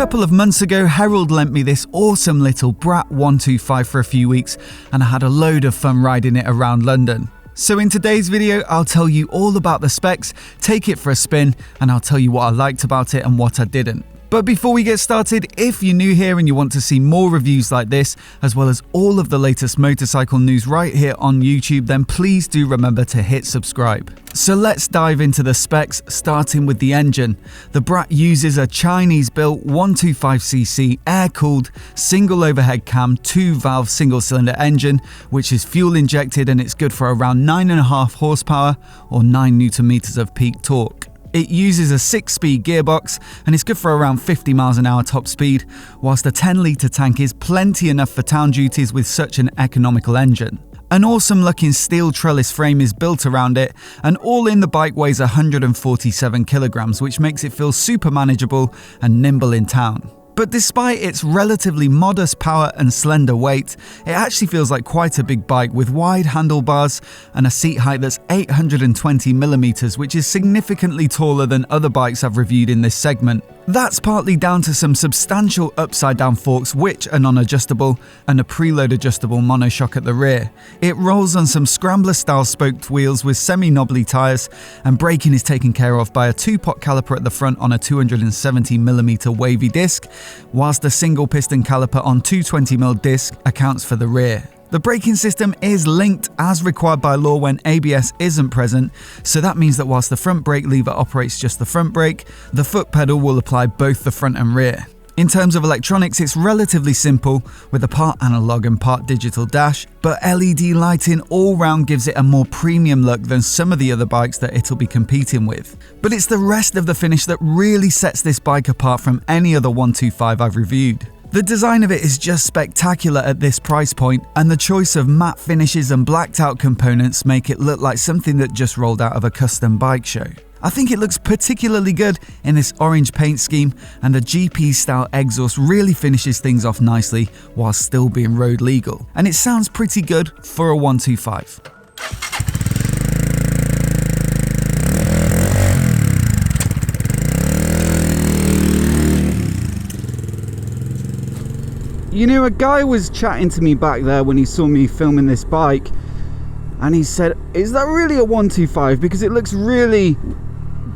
couple of months ago, Herald lent me this awesome little Brat 125 for a few weeks, and I had a load of fun riding it around London. So in today's video, I'll tell you all about the specs, take it for a spin, and I'll tell you what I liked about it and what I didn't. But before we get started, if you're new here and you want to see more reviews like this, as well as all of the latest motorcycle news right here on YouTube, then please do remember to hit subscribe. So let's dive into the specs, starting with the engine. The Brat uses a Chinese-built 125cc air-cooled, single overhead cam, 2-valve single-cylinder engine, which is fuel-injected and it's good for around 9.5 horsepower or 9 Nm of peak torque. It uses a 6-speed gearbox and it's good for around 50 miles an hour top speed, whilst a 10-litre tank is plenty enough for town duties with such an economical engine. An awesome looking steel trellis frame is built around it, and all in the bike weighs 147 kilograms, which makes it feel super manageable and nimble in town. But despite its relatively modest power and slender weight, it actually feels like quite a big bike with wide handlebars and a seat height that's 820mm, which is significantly taller than other bikes I've reviewed in this segment. That's partly down to some substantial upside-down forks which are non-adjustable and a preload adjustable monoshock at the rear. It rolls on some scrambler-style spoked wheels with semi-knobbly tyres, and braking is taken care of by a 2-pot caliper at the front on a 270mm wavy disc, whilst a single piston caliper on 220mm disc accounts for the rear. The braking system is linked as required by law when ABS isn't present, so that means that whilst the front brake lever operates just the front brake, the foot pedal will apply both the front and rear. In terms of electronics, it's relatively simple, with a part analog and part digital dash, but LED lighting all round gives it a more premium look than some of the other bikes that it'll be competing with. But it's the rest of the finish that really sets this bike apart from any other 125 I've reviewed. The design of it is just spectacular at this price point, and the choice of matte finishes and blacked out components make it look like something that just rolled out of a custom bike show. I think it looks particularly good in this orange paint scheme, and the GP style exhaust really finishes things off nicely while still being road legal. And it sounds pretty good for a 125. You know, a guy was chatting to me back there when he saw me filming this bike, and he said, "Is that really a 125? Because it looks really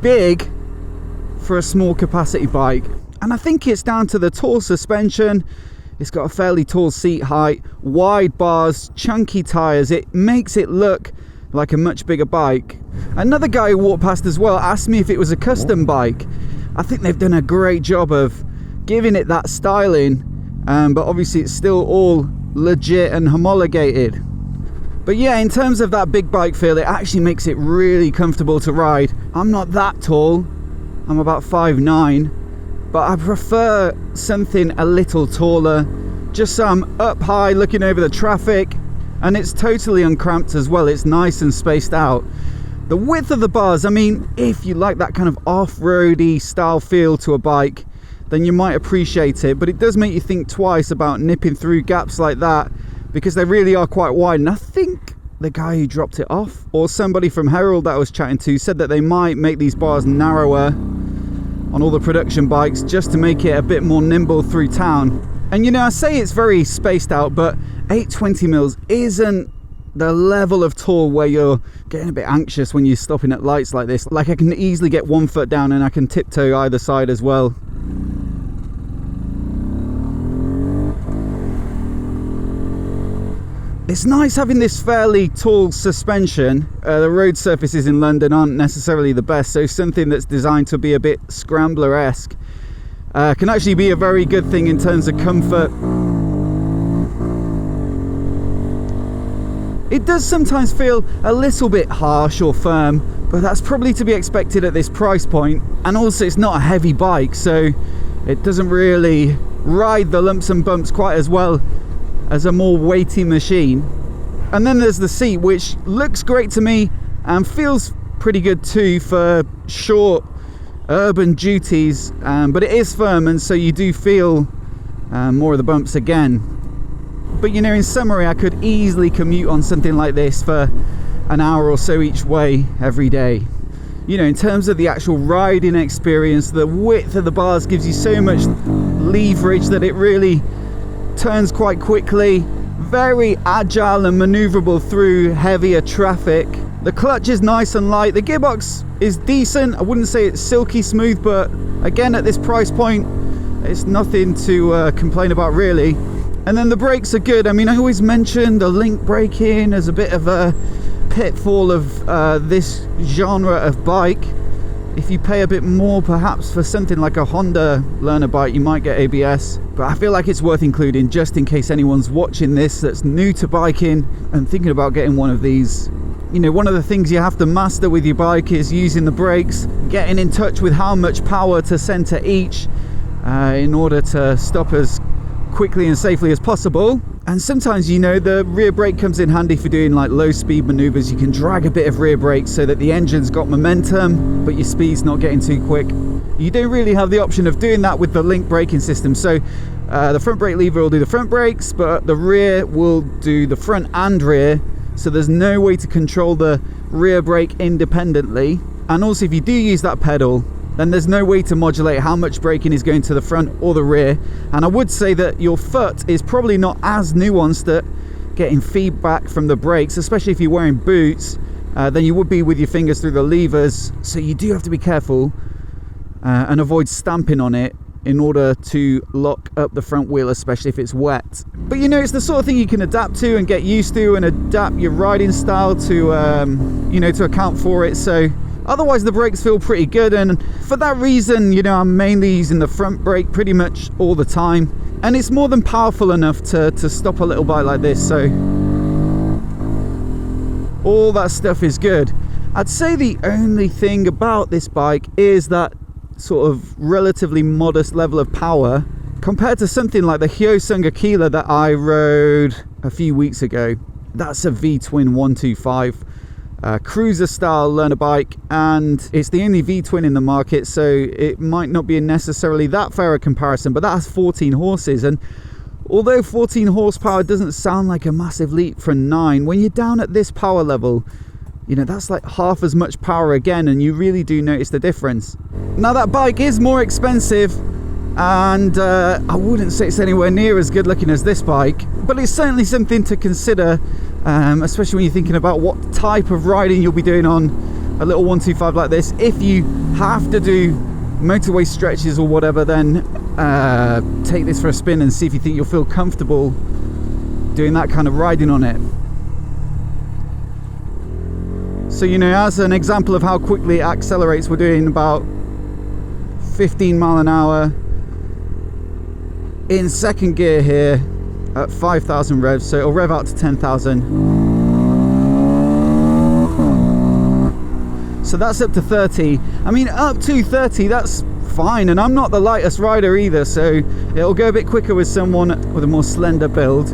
big for a small capacity bike." And I think it's down to the tall suspension. It's got a fairly tall seat height, wide bars, chunky tyres. It makes it look like a much bigger bike. Another guy who walked past as well asked me if it was a custom bike. I think they've done a great job of giving it that styling. But obviously it's still all legit and homologated. But yeah, in terms of that big bike feel, it actually makes it really comfortable to ride. I'm not that tall, I'm about 5'9", but I prefer something a little taller, just so I'm up high looking over the traffic, and it's totally uncramped as well. It's nice and spaced out. The width of the bars, I mean, if you like that kind of off-roady style feel to a bike, then you might appreciate it, but it does make you think twice about nipping through gaps like that, because they really are quite wide. And I think the guy who dropped it off, or somebody from Herald that I was chatting to, said that they might make these bars narrower on all the production bikes just to make it a bit more nimble through town. And you know, I say it's very spaced out, but 820mm isn't the level of tall where you're getting a bit anxious when you're stopping at lights like this. Like, I can easily get one foot down and I can tiptoe either side as well. It's nice having this fairly tall suspension. The road surfaces in London aren't necessarily the best, so something that's designed to be a bit scrambler-esque can actually be a very good thing in terms of comfort. It does sometimes feel a little bit harsh or firm, but that's probably to be expected at this price point. And also it's not a heavy bike, so it doesn't really ride the lumps and bumps quite as well as a more weighty machine. And then there's the seat, which looks great to me and feels pretty good too for short urban duties, but it is firm, and so you do feel more of the bumps again. But you know, in summary, I could easily commute on something like this for an hour or so each way every day. You know, in terms of the actual riding experience, the width of the bars gives you so much leverage that it really turns quite quickly. Very agile and maneuverable through heavier traffic. The clutch is nice and light. The gearbox is decent. I wouldn't say it's silky smooth, but again, at this price point, it's nothing to complain about really. And then the brakes are good. I mean, I always mention the link braking as a bit of a pitfall of this genre of bike. If you pay a bit more perhaps for something like a Honda learner bike, you might get ABS, but I feel like it's worth including just in case anyone's watching this that's new to biking and thinking about getting one of these. You know, one of the things you have to master with your bike is using the brakes, getting in touch with how much power to send to each in order to stop as quickly and safely as possible. And sometimes, you know, the rear brake comes in handy for doing like low speed maneuvers. You can drag a bit of rear brake so that the engine's got momentum, but your speed's not getting too quick. You don't really have the option of doing that with the link braking system. So the front brake lever will do the front brakes, but the rear will do the front and rear. So there's no way to control the rear brake independently. And also, if you do use that pedal, then there's no way to modulate how much braking is going to the front or the rear. And I would say that your foot is probably not as nuanced at getting feedback from the brakes, especially if you're wearing boots, than you would be with your fingers through the levers. So you do have to be careful and avoid stamping on it in order to lock up the front wheel, especially if it's wet. But you know, it's the sort of thing you can adapt to and get used to and adapt your riding style to, you know, to account for it. So otherwise the brakes feel pretty good, and for that reason, you know, I'm mainly using the front brake pretty much all the time, and it's more than powerful enough to stop a little bike like this. So all that stuff is good. I'd say the only thing about this bike is that sort of relatively modest level of power compared to something like the Hyosung Aquila that I rode a few weeks ago. That's a V-twin 125 cruiser style learner bike, and it's the only V-twin in the market, so it might not be necessarily that fair a comparison, but that has 14 horses, and although 14 horsepower doesn't sound like a massive leap from 9, when you're down at this power level, you know, that's like half as much power again, and you really do notice the difference. Now that bike is more expensive, and I wouldn't say it's anywhere near as good looking as this bike, but it's certainly something to consider, especially when you're thinking about what type of riding you'll be doing on a little 125 like this. If you have to do motorway stretches or whatever, then take this for a spin and see if you think you'll feel comfortable doing that kind of riding on it. So, you know, as an example of how quickly it accelerates, we're doing about 15 mile an hour in second gear here at 5,000 revs, so it'll rev out to 10,000. So that's up to 30. I mean, up to 30, that's fine, and I'm not the lightest rider either, so it'll go a bit quicker with someone with a more slender build.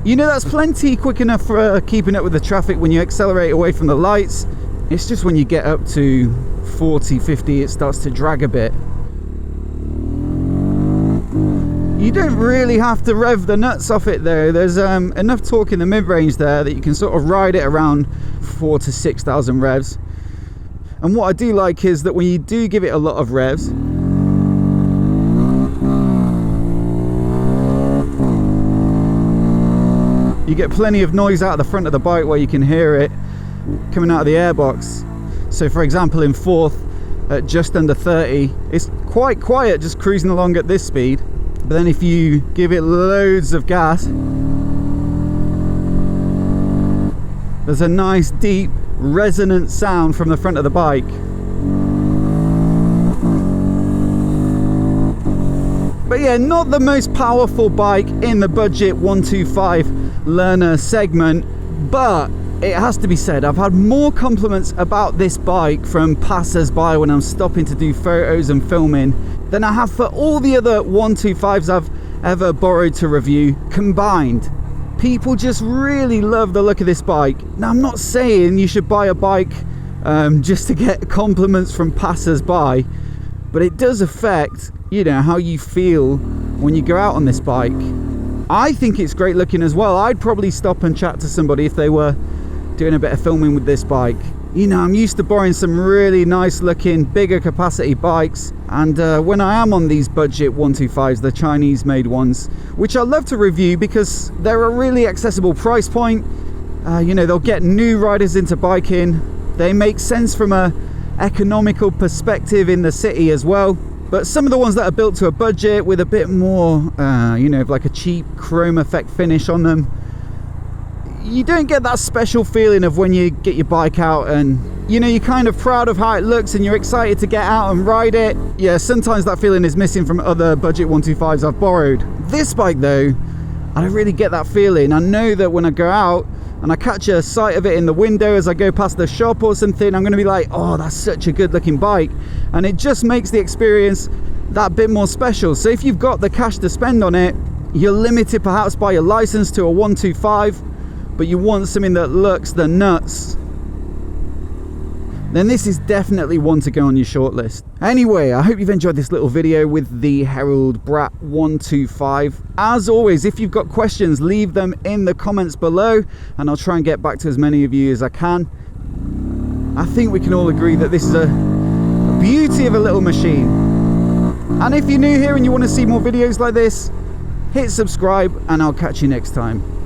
You know, that's plenty quick enough for keeping up with the traffic when you accelerate away from the lights. It's just when you get up to 40, 50, it starts to drag a bit. You don't really have to rev the nuts off it though. There's enough torque in the mid-range there that you can sort of ride it around 4,000 to 6,000 revs. And what I do like is that when you do give it a lot of revs, you get plenty of noise out of the front of the bike where you can hear it coming out of the airbox. So for example, in fourth at just under 30, it's quite quiet just cruising along at this speed. But then if you give it loads of gas, there's a nice deep resonant sound from the front of the bike. But yeah, not the most powerful bike in the budget 125 learner segment, but it has to be said, I've had more compliments about this bike from passers-by when I'm stopping to do photos and filming than I have for all the other 125s I've ever borrowed to review combined. People just really love the look of this bike. Now, I'm not saying you should buy a bike just to get compliments from passers-by, but it does affect, you know, how you feel when you go out on this bike. I think it's great looking as well. I'd probably stop and chat to somebody if they were doing a bit of filming with this bike. You know, I'm used to borrowing some really nice looking, bigger capacity bikes, and when I am on these budget 125s, the Chinese made ones, which I love to review because they're a really accessible price point. You know, they'll get new riders into biking. They make sense from a economical perspective in the city as well. But some of the ones that are built to a budget with a bit more, you know, like a cheap chrome effect finish on them, you don't get that special feeling of when you get your bike out and, you know, you're kind of proud of how it looks and you're excited to get out and ride it. Yeah, sometimes that feeling is missing from other budget 125s I've borrowed. This bike though, I don't really get that feeling. I know that when I go out and I catch a sight of it in the window as I go past the shop or something, I'm going to be like, oh, that's such a good looking bike. And it just makes the experience that bit more special. So if you've got the cash to spend on it, you're limited perhaps by your license to a 125, but you want something that looks the nuts, then this is definitely one to go on your shortlist. Anyway, I hope you've enjoyed this little video with the Herald Brat 125. As always, if you've got questions, leave them in the comments below and I'll try and get back to as many of you as I can. I think we can all agree that this is a beauty of a little machine. And if you're new here and you want to see more videos like this, hit subscribe and I'll catch you next time.